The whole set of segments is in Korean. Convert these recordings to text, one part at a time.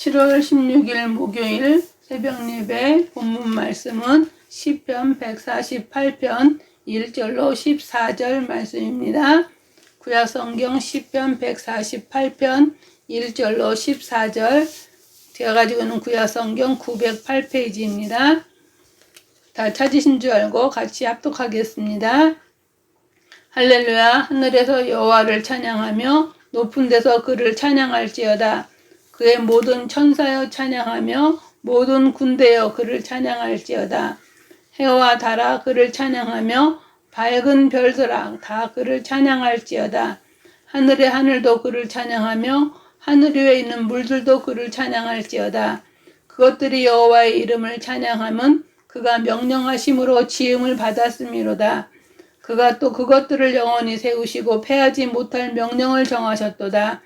7월 16일 목요일 새벽 예배 본문 말씀은 시편 148편 1절로 14절 말씀입니다. 구약성경 시편 148편 1절로 14절, 제가 가지고 있는 구약성경 908페이지입니다. 다 찾으신 줄 알고 같이 합독하겠습니다. 할렐루야. 하늘에서 여호와를 찬양하며 높은 데서 그를 찬양할지어다. 그의 모든 천사여 찬양하며 모든 군대여 그를 찬양할지어다. 해와 달아 그를 찬양하며 밝은 별들아 다 그를 찬양할지어다. 하늘의 하늘도 그를 찬양하며 하늘 위에 있는 물들도 그를 찬양할지어다. 그것들이 여호와의 이름을 찬양함은 그가 명령하심으로 지음을 받았음이로다. 그가 또 그것들을 영원히 세우시고 패하지 못할 명령을 정하셨도다.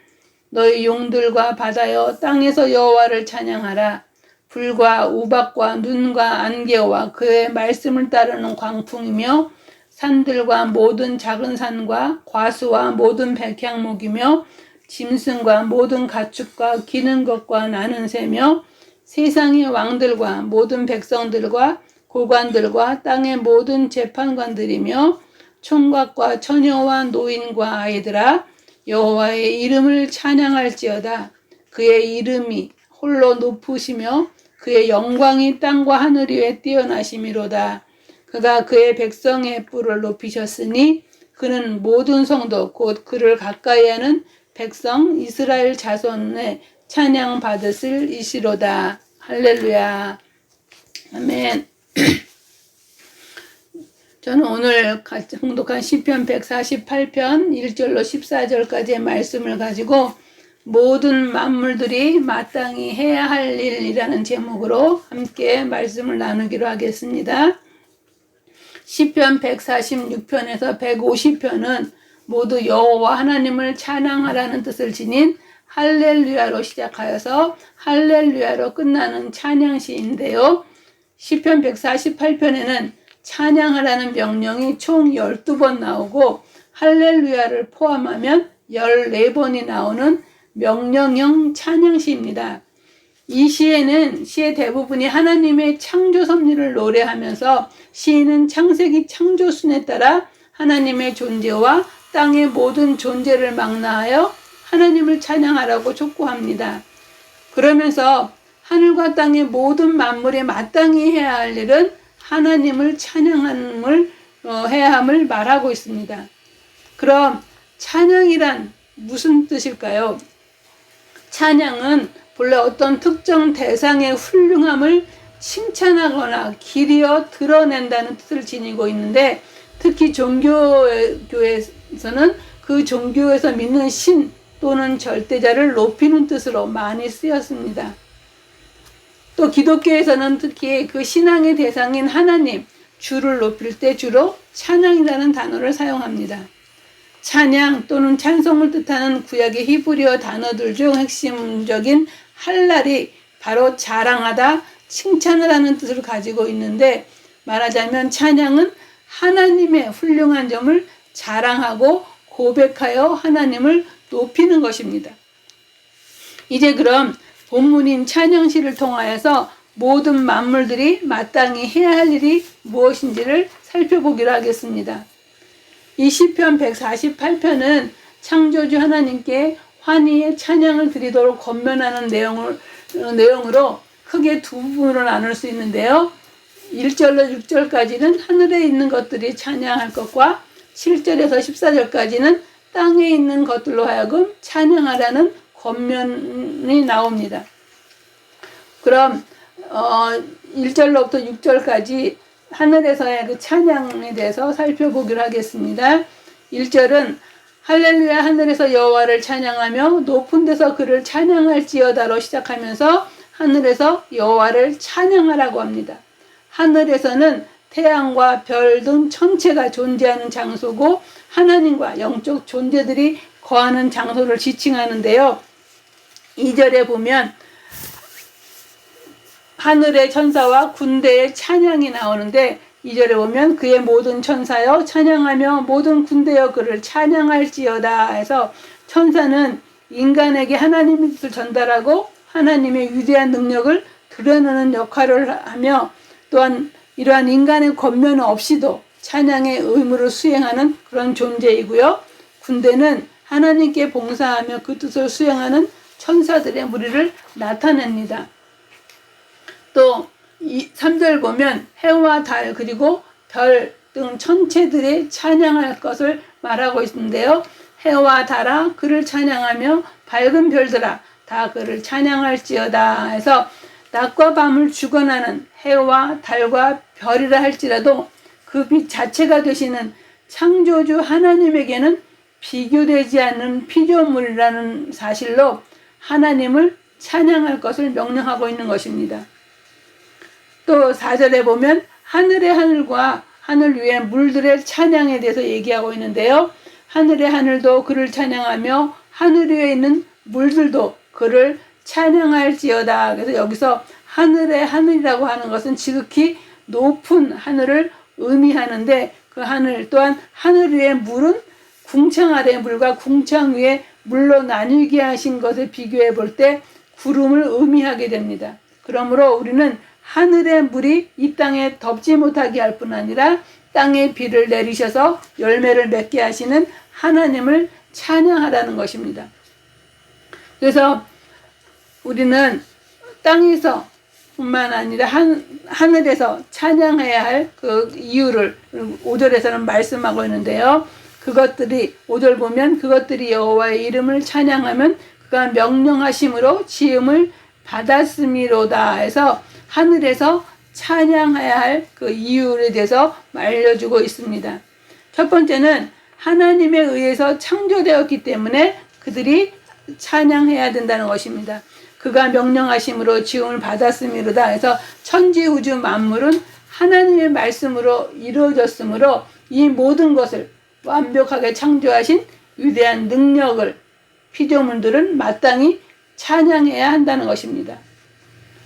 너희 용들과 바다여 땅에서 여호와를 찬양하라. 불과 우박과 눈과 안개와 그의 말씀을 따르는 광풍이며 산들과 모든 작은 산과 과수와 모든 백향목이며 짐승과 모든 가축과 기는 것과 나는 새며 세상의 왕들과 모든 백성들과 고관들과 땅의 모든 재판관들이며 총각과 처녀와 노인과 아이들아 여호와의 이름을 찬양할지어다. 그의 이름이 홀로 높으시며 그의 영광이 땅과 하늘 위에 뛰어나심이로다. 그가 그의 백성의 뿔을 높이셨으니 그는 모든 성도 곧 그를 가까이 하는 백성 이스라엘 자손의 찬양 받으실 이시로다. 할렐루야. 아멘. 저는 오늘 봉독한 시편 148편 1절로 14절까지의 말씀을 가지고 모든 만물들이 마땅히 해야 할 일이라는 제목으로 함께 말씀을 나누기로 하겠습니다. 시편 146편에서 150편은 모두 여호와 하나님을 찬양하라는 뜻을 지닌 할렐루야로 시작하여서 할렐루야로 끝나는 찬양시인데요. 시편 148편에는 찬양하라는 명령이 총 12번 나오고 할렐루야를 포함하면 14번이 나오는 명령형 찬양시입니다. 이 시에는 시의 대부분이 하나님의 창조 섭리를 노래하면서 시인은 창세기 창조순에 따라 하나님의 존재와 땅의 모든 존재를 망라하여 하나님을 찬양하라고 촉구합니다. 그러면서 하늘과 땅의 모든 만물이 마땅히 해야 할 일은 하나님을 찬양함을 해야 함을 말하고 있습니다. 그럼 찬양이란 무슨 뜻일까요? 찬양은 본래 어떤 특정 대상의 훌륭함을 칭찬하거나 기리어 드러낸다는 뜻을 지니고 있는데, 특히 종교교에서는 그 종교에서 믿는 신 또는 절대자를 높이는 뜻으로 많이 쓰였습니다. 또 기독교에서는 특히 그 신앙의 대상인 하나님, 주를 높일 때 주로 찬양이라는 단어를 사용합니다. 찬양 또는 찬송을 뜻하는 구약의 히브리어 단어들 중 핵심적인 할랄이 바로 자랑하다, 칭찬을 하는 뜻을 가지고 있는데, 말하자면 찬양은 하나님의 훌륭한 점을 자랑하고 고백하여 하나님을 높이는 것입니다. 이제 그럼 본문인 찬양시를 통하여서 모든 만물들이 마땅히 해야 할 일이 무엇인지를 살펴보기로 하겠습니다. 이 시편 148편은 창조주 하나님께 환희의 찬양을 드리도록 권면하는 내용으로 크게 두 부분으로 나눌 수 있는데요. 1절로 6절까지는 하늘에 있는 것들이 찬양할 것과 7절에서 14절까지는 땅에 있는 것들로 하여금 찬양하라는 권면이 나옵니다. 그럼 1절로부터 6절까지 하늘에서의 그 찬양에 대해서 살펴보기로 하겠습니다. 1절은 할렐루야 하늘에서 여호와를 찬양하며 높은 데서 그를 찬양할지어다로 시작하면서 하늘에서 여호와를 찬양하라고 합니다. 하늘에서는 태양과 별 등 천체가 존재하는 장소고 하나님과 영적 존재들이 거하는 장소를 지칭하는데요. 2절에 보면 하늘의 천사와 군대의 찬양이 나오는데, 2절에 보면 그의 모든 천사여 찬양하며 모든 군대여 그를 찬양할지어다 해서 천사는 인간에게 하나님의 뜻을 전달하고 하나님의 위대한 능력을 드러내는 역할을 하며 또한 이러한 인간의 권면 없이도 찬양의 의무를 수행하는 그런 존재이고요. 군대는 하나님께 봉사하며 그 뜻을 수행하는 천사들의 무리를 나타냅니다. 또 3절 보면 해와 달 그리고 별 등 천체들의 찬양할 것을 말하고 있는데요. 해와 달아 그를 찬양하며 밝은 별들아 다 그를 찬양할지어다 해서 낮과 밤을 주관하는 해와 달과 별이라 할지라도 그 빛 자체가 되시는 창조주 하나님에게는 비교되지 않는 피조물이라는 사실로 하나님을 찬양할 것을 명령하고 있는 것입니다. 또 4절에 보면 하늘의 하늘과 하늘 위의 물들의 찬양에 대해서 얘기하고 있는데요. 하늘의 하늘도 그를 찬양하며 하늘 위에 있는 물들도 그를 찬양할지어다. 그래서 여기서 하늘의 하늘이라고 하는 것은 지극히 높은 하늘을 의미하는데 그 하늘 또한 하늘 위의 물은 궁창 아래의 물과 궁창 위의 물로 나뉘게 하신 것에 비교해 볼 때 구름을 의미하게 됩니다. 그러므로 우리는 하늘의 물이 이 땅에 덮지 못하게 할 뿐 아니라 땅에 비를 내리셔서 열매를 맺게 하시는 하나님을 찬양하라는 것입니다. 그래서 우리는 땅에서 뿐만 아니라 하늘에서 찬양해야 할 그 이유를 5절에서는 말씀하고 있는데요. 그것들이 5절 보면 그것들이 여호와의 이름을 찬양하면 그가 명령하심으로 지음을 받았음이로다 해서 하늘에서 찬양해야 할 그 이유에 대해서 알려주고 있습니다. 첫 번째는 하나님에 의해서 창조되었기 때문에 그들이 찬양해야 된다는 것입니다. 그가 명령하심으로 지음을 받았음이로다 해서 천지우주 만물은 하나님의 말씀으로 이루어졌으므로 이 모든 것을 완벽하게 창조하신 위대한 능력을 피조물들은 마땅히 찬양해야 한다는 것입니다.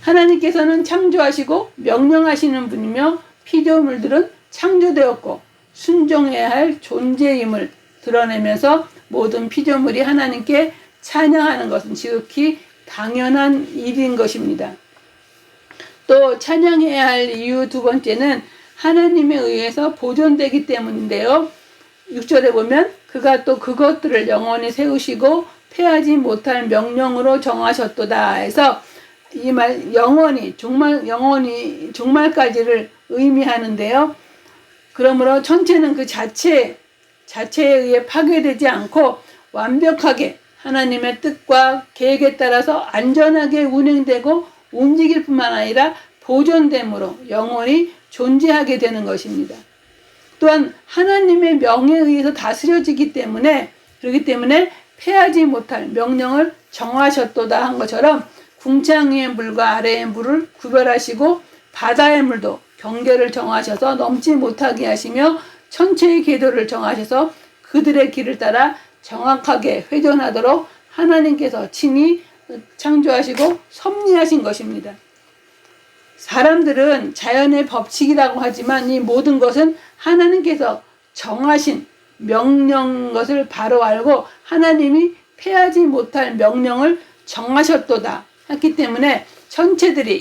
하나님께서는 창조하시고 명령하시는 분이며 피조물들은 창조되었고 순종해야 할 존재임을 드러내면서 모든 피조물이 하나님께 찬양하는 것은 지극히 당연한 일인 것입니다. 또 찬양해야 할 이유 두 번째는 하나님에 의해서 보존되기 때문인데요. 6절에 보면 그가 또 그것들을 영원히 세우시고 패하지 못할 명령으로 정하셨도다 해서 이 말 영원히 종말까지를 의미하는데요. 그러므로 천체는 그 자체에 의해 파괴되지 않고 완벽하게 하나님의 뜻과 계획에 따라서 안전하게 운행되고 움직일 뿐만 아니라 보존됨으로 영원히 존재하게 되는 것입니다. 또한 하나님의 명에 의해서 다스려지기 때문에 그렇기 때문에 패하지 못할 명령을 정하셨도다 한 것처럼 궁창 위의 물과 아래의 물을 구별하시고 바다의 물도 경계를 정하셔서 넘지 못하게 하시며 천체의 궤도를 정하셔서 그들의 길을 따라 정확하게 회전하도록 하나님께서 친히 창조하시고 섭리하신 것입니다. 사람들은 자연의 법칙이라고 하지만 이 모든 것은 하나님께서 정하신 명령 것을 바로 알고 하나님이 패하지 못할 명령을 정하셨도다 했기 때문에 천체들이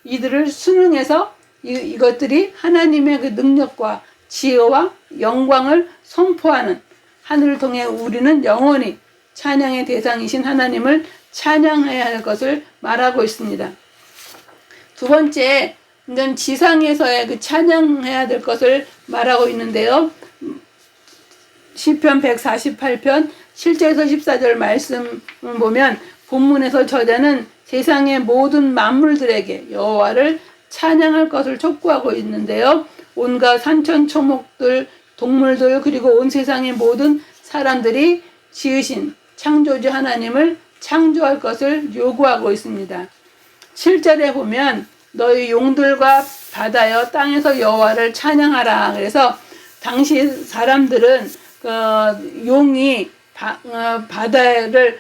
이들을 순응해서 이것들이 하나님의 그 능력과 지혜와 영광을 선포하는 하늘을 통해 우리는 영원히 찬양의 대상이신 하나님을 찬양해야 할 것을 말하고 있습니다. 두 번째, 이건 지상에서의 그 찬양해야 될 것을 말하고 있는데요. 시편 148편 7절에서 14절 말씀 보면 본문에서 저자는 세상의 모든 만물들에게 여호와를 찬양할 것을 촉구하고 있는데요. 온갖 산천초목들, 동물들 그리고 온 세상의 모든 사람들이 지으신 창조주 하나님을 창조할 것을 요구하고 있습니다. 7절에 보면 너희 용들과 바다여 땅에서 여호와를 찬양하라. 그래서 당시 사람들은 용이 바다를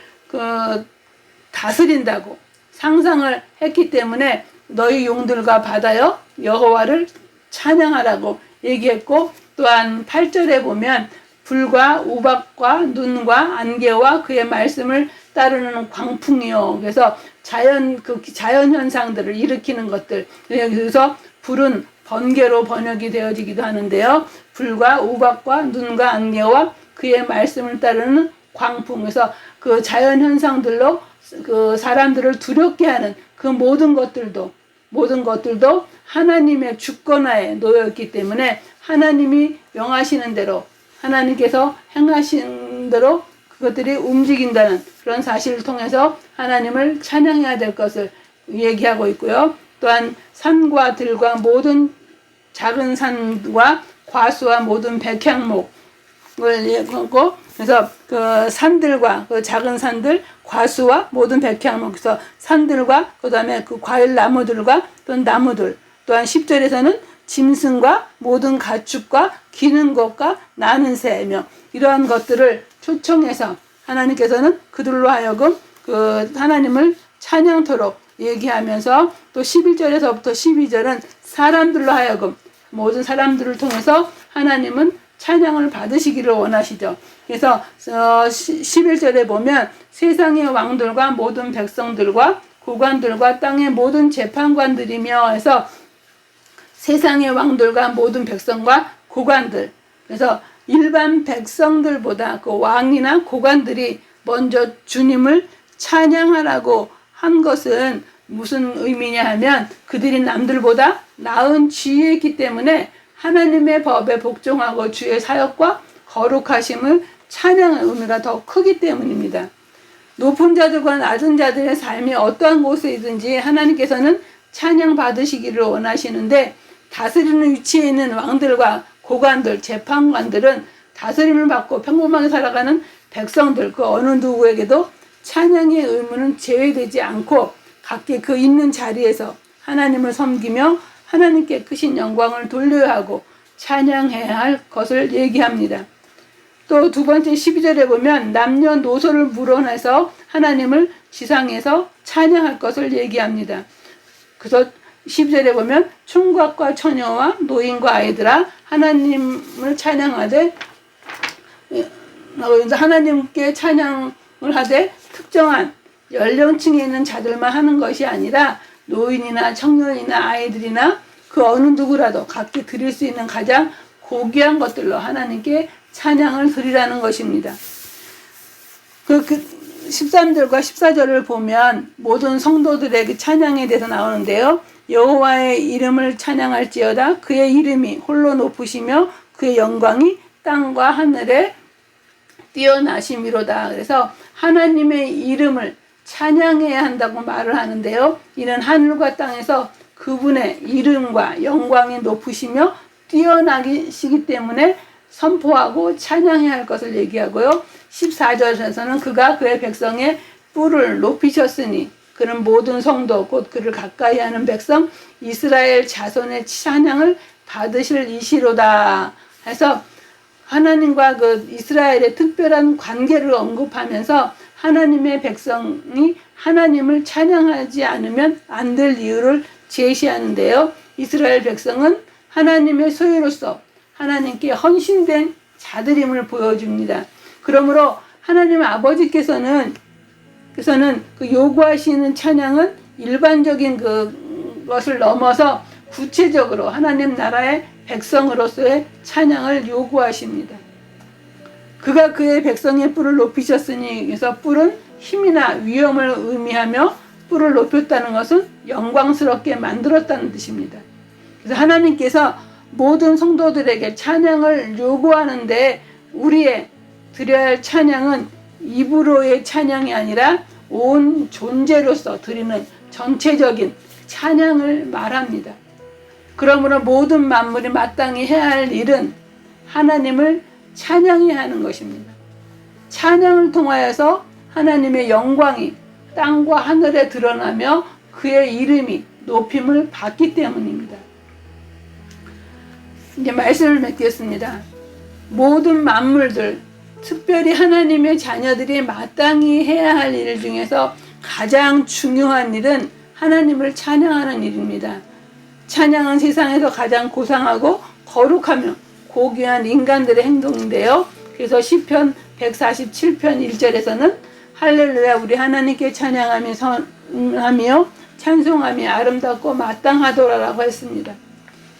다스린다고 상상을 했기 때문에 너희 용들과 바다여 여호와를 찬양하라고 얘기했고 또한 8절에 보면 불과 우박과 눈과 안개와 그의 말씀을 따르는 광풍이요. 그래서 자연 현상들을 일으키는 것들. 여기서 불은 번개로 번역이 되어지기도 하는데요. 불과 우박과 눈과 안개와 그의 말씀을 따르는 광풍. 그래서 그 자연 현상들로 그 사람들을 두렵게 하는 그 모든 것들도 하나님의 주권하에 놓여 있기 때문에 하나님이 명하시는 대로, 하나님께서 행하신 대로 그것들이 움직인다는 그런 사실을 통해서 하나님을 찬양해야 될 것을 얘기하고 있고요. 또한 산과 들과 모든 작은 산과 과수와 모든 백향목을 얘기하고, 그래서 그 산들과 그 작은 산들, 과수와 모든 백향목, 그래서 산들과 그다음에 그 과일 나무들과 또는 나무들, 또한 10절에서는 짐승과 모든 가축과 기는 것과 나는 새며, 이러한 것들을 초청해서 하나님께서는 그들로 하여금 그 하나님을 찬양토록 얘기하면서, 또 11절에서부터 12절은 사람들로 하여금 모든 사람들을 통해서 하나님은 찬양을 받으시기를 원하시죠. 그래서 11절에 보면 세상의 왕들과 모든 백성들과 고관들과 땅의 모든 재판관들이며 해서 세상의 왕들과 모든 백성과 고관들, 그래서 일반 백성들보다 그 왕이나 고관들이 먼저 주님을 찬양하라고 한 것은 무슨 의미냐 하면, 그들이 남들보다 나은 지위에 있기 때문에 하나님의 법에 복종하고 주의 사역과 거룩하심을 찬양할 의미가 더 크기 때문입니다. 높은 자들과 낮은 자들의 삶이 어떠한 곳이든지 하나님께서는 찬양 받으시기를 원하시는데, 다스리는 위치에 있는 왕들과 고관들, 재판관들은 다스림을 받고 평범하게 살아가는 백성들, 그 어느 누구에게도 찬양의 의무는 제외되지 않고 각기 그 있는 자리에서 하나님을 섬기며 하나님께 크신 영광을 돌려야 하고 찬양해야 할 것을 얘기합니다. 또 두 번째 12절에 보면 남녀노소를 물어내서 하나님을 지상에서 찬양할 것을 얘기합니다. 그래서 12절에 보면 총각과 처녀와 노인과 아이들아 하나님을 찬양하되, 하나님께 찬양을 하되 특정한 연령층에 있는 자들만 하는 것이 아니라 노인이나 청년이나 아이들이나 그 어느 누구라도 각기 드릴 수 있는 가장 고귀한 것들로 하나님께 찬양을 드리라는 것입니다. 그 13절과 14절을 보면 모든 성도들에게 찬양에 대해서 나오는데요. 여호와의 이름을 찬양할지어다. 그의 이름이 홀로 높으시며 그의 영광이 땅과 하늘에 뛰어나심이로다. 그래서 하나님의 이름을 찬양해야 한다고 말을 하는데요. 이는 하늘과 땅에서 그분의 이름과 영광이 높으시며 뛰어나시기 때문에 선포하고 찬양해야 할 것을 얘기하고요. 14절에서는 그가 그의 백성의 뿔을 높이셨으니 그는 모든 성도 곧 그를 가까이 하는 백성 이스라엘 자손의 찬양을 받으실 이시로다 해서 하나님과 그 이스라엘의 특별한 관계를 언급하면서 하나님의 백성이 하나님을 찬양하지 않으면 안 될 이유를 제시하는데요. 이스라엘 백성은 하나님의 소유로서 하나님께 헌신된 자들임을 보여줍니다. 그러므로 하나님 아버지께서는 그 요구하시는 찬양은 일반적인 그것을 넘어서 구체적으로 하나님 나라의 백성으로서의 찬양을 요구하십니다. 그가 그의 백성의 뿔을 높이셨으니, 그래서 뿔은 힘이나 위엄을 의미하며 뿔을 높였다는 것은 영광스럽게 만들었다는 뜻입니다. 그래서 하나님께서 모든 성도들에게 찬양을 요구하는데 우리의 드려야 할 찬양은 입으로의 찬양이 아니라 온 존재로서 드리는 전체적인 찬양을 말합니다. 그러므로 모든 만물이 마땅히 해야 할 일은 하나님을 찬양해야 하는 것입니다. 찬양을 통하여서 하나님의 영광이 땅과 하늘에 드러나며 그의 이름이 높임을 받기 때문입니다. 이제 말씀을 맺겠습니다. 모든 만물들, 특별히 하나님의 자녀들이 마땅히 해야 할 일 중에서 가장 중요한 일은 하나님을 찬양하는 일입니다. 찬양은 세상에서 가장 고상하고 거룩하며 고귀한 인간들의 행동인데요. 그래서 시편 147편 1절에서는 할렐루야, 우리 하나님께 찬양하며 찬송함이 아름답고 마땅하더라라고 했습니다.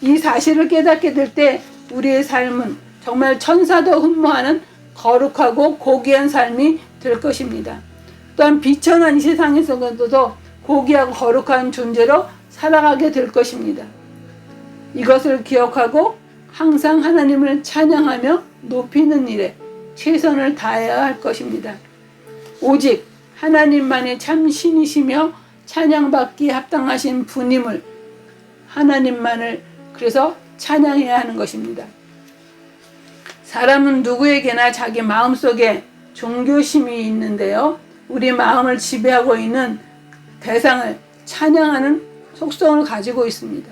이 사실을 깨닫게 될 때 우리의 삶은 정말 천사도 흠모하는 거룩하고 고귀한 삶이 될 것입니다. 또한 비천한 이 세상에서도 고귀하고 거룩한 존재로 살아가게 될 것입니다. 이것을 기억하고 항상 하나님을 찬양하며 높이는 일에 최선을 다해야 할 것입니다. 오직 하나님만이 참 신이시며 찬양받기 합당하신 분임을 하나님만을 그래서 찬양해야 하는 것입니다. 사람은 누구에게나 자기 마음속에 종교심이 있는데요. 우리 마음을 지배하고 있는 대상을 찬양하는 속성을 가지고 있습니다.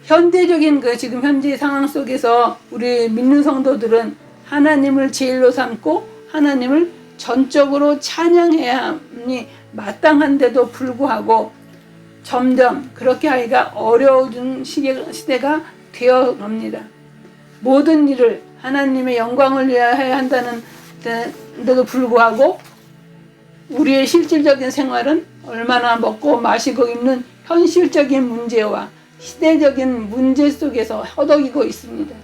현대적인 지금 현재 상황 속에서 우리 믿는 성도들은 하나님을 제일로 삼고 하나님을 전적으로 찬양해야 함이 마땅한데도 불구하고 점점 그렇게 하기가 어려운 시대가 되어 갑니다. 모든 일을 하나님의 영광을 위하여 해야 한다는 데도 불구하고 우리의 실질적인 생활은 얼마나 먹고 마시고 입는 현실적인 문제와 시대적인 문제 속에서 허덕이고 있습니다.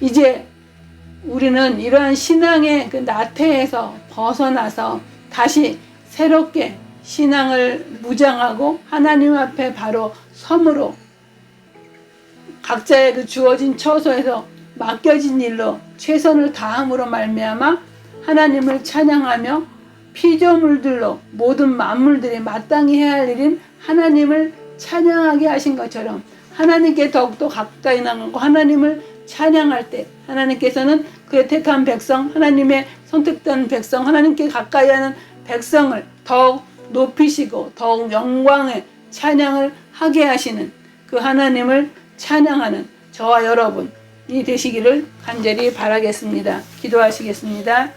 이제 우리는 이러한 신앙의 그 나태에서 벗어나서 다시 새롭게 신앙을 무장하고 하나님 앞에 바로 섬으로 각자의 그 주어진 처소에서 맡겨진 일로 최선을 다함으로 말미암아 하나님을 찬양하며 피조물들로 모든 만물들이 마땅히 해야 할 일인 하나님을 찬양하게 하신 것처럼 하나님께 더욱더 가까이 나가고 하나님을 찬양할 때 하나님께서는 그의 택한 백성, 하나님의 선택된 백성, 하나님께 가까이 하는 백성을 더욱 높이시고 더욱 영광의 찬양을 하게 하시는 그 하나님을 찬양하는 저와 여러분이 되시기를 간절히 바라겠습니다. 기도하시겠습니다.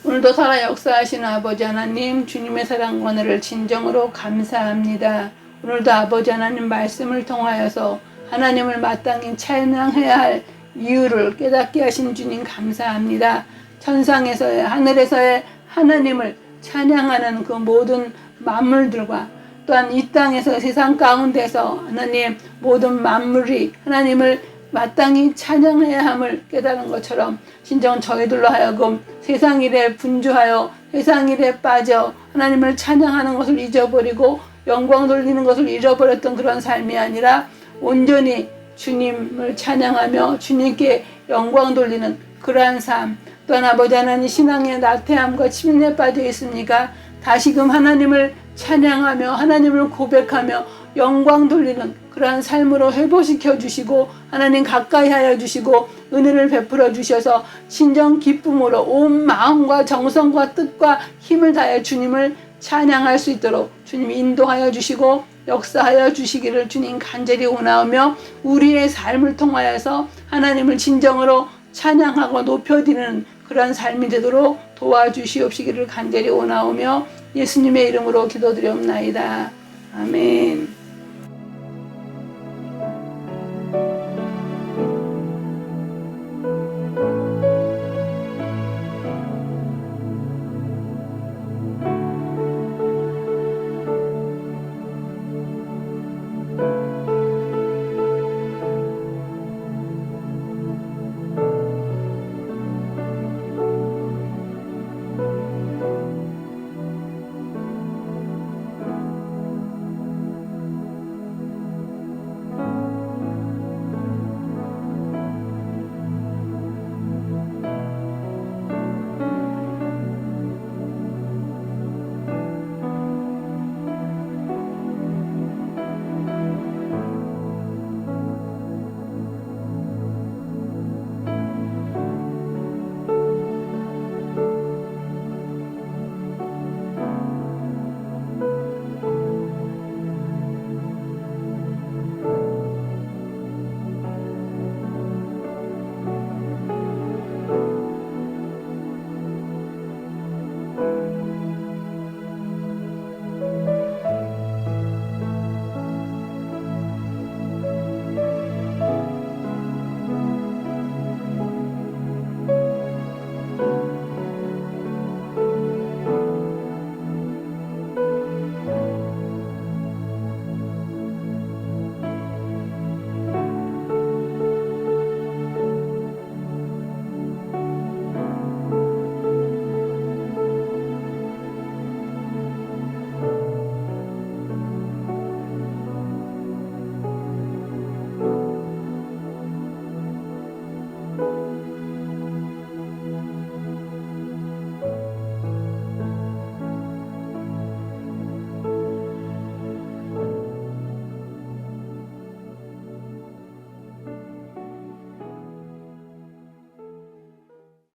오늘도 살아 역사하시는 아버지 하나님, 주님의 사랑과 은혜를 진정으로 감사합니다. 오늘도 아버지 하나님 말씀을 통하여서 하나님을 마땅히 찬양해야 할 이유를 깨닫게 하신 주님 감사합니다. 천상에서의 하늘에서의 하나님을 찬양하는 그 모든 만물들과 또한 이 땅에서 세상 가운데서 하나님 모든 만물이 하나님을 마땅히 찬양해야 함을 깨달은 것처럼 진정 저희들로 하여금 세상 일에 분주하여 세상 일에 빠져 하나님을 찬양하는 것을 잊어버리고 영광 돌리는 것을 잃어버렸던 그런 삶이 아니라 온전히 주님을 찬양하며 주님께 영광 돌리는 그러한 삶, 또한 아버지 하나님 신앙의 나태함과 침륜에 빠져 있습니까? 다시금 하나님을 찬양하며 하나님을 고백하며 영광 돌리는 그러한 삶으로 회복시켜 주시고 하나님 가까이 하여 주시고 은혜를 베풀어 주셔서 진정 기쁨으로 온 마음과 정성과 뜻과 힘을 다해 주님을 찬양할 수 있도록 주님 인도하여 주시고 역사하여 주시기를 주님 간절히 원하오며 우리의 삶을 통하여서 하나님을 진정으로 찬양하고 높여드리는 그런 삶이 되도록 도와주시옵시기를 간절히 원하오며 예수님의 이름으로 기도드리옵나이다. 아멘.